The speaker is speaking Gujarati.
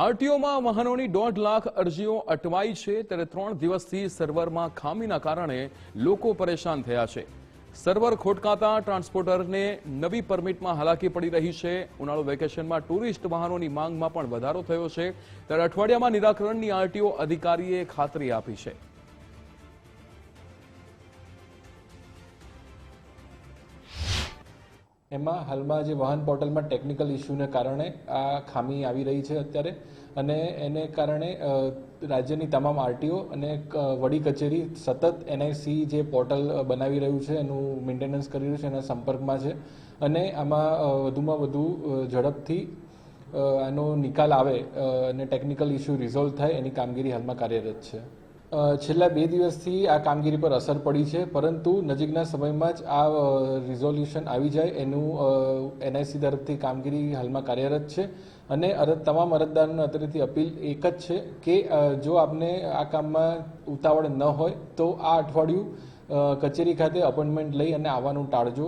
આરટીઓમાં વાહનોની 1.5 લાખ અરજીઓ અટવાઈ છે ત્યારે 3 દિવસથી સર્વરમાં ખામીના કારણે લોકો પરેશાન થયા છે। સર્વર ખોટકાતા ટ્રાન્સપોર્ટરને નવી પરમિટમાં હાલાકી પડી રહી છે। ઉનાળુ વેકેશનમાં ટુરિસ્ટ વાહનોની માંગમાં પણ વધારો થયો છે ત્યારે અઠવાડિયામાં નિરાકરણની આરટીઓ અધિકારીએ ખાતરી આપી છે। એમાં હાલમાં જે વાહન પોર્ટલમાં ટેકનિકલ ઇસ્યુને કારણે આ ખામી આવી રહી છે અત્યારે, અને એને કારણે રાજ્યની તમામ આરટીઓ અને વડી કચેરી સતત એનઆઈસી જે પોર્ટલ બનાવી રહ્યું છે એનું મેન્ટેનન્સ કરી રહ્યું છે, એના સંપર્કમાં છે અને આમાં વધુમાં વધુ ઝડપથી આનો નિકાલ આવે અને ટેકનિકલ ઇસ્યુ રિઝોલ્વ થાય એની કામગીરી હાલમાં કાર્યરત છે। છેલ્લા 2 દિવસથી આ કામગીરી પર અસર પડી છે, પરંતુ નજીકના સમયમાં જ આ રિઝોલ્યુશન આવી જાય એનું એનઆઈસી તરફથી કામગીરી હાલમાં કાર્યરત છે અને તમામ અરજદારોને અત્રેથી અપીલ એક જ છે કે જો આપને આ કામમાં ઉતાવળ ન હોય તો આ અઠવાડિયું કચેરી ખાતે અપોઇન્ટમેન્ટ લઈ અને આવવાનું ટાળજો।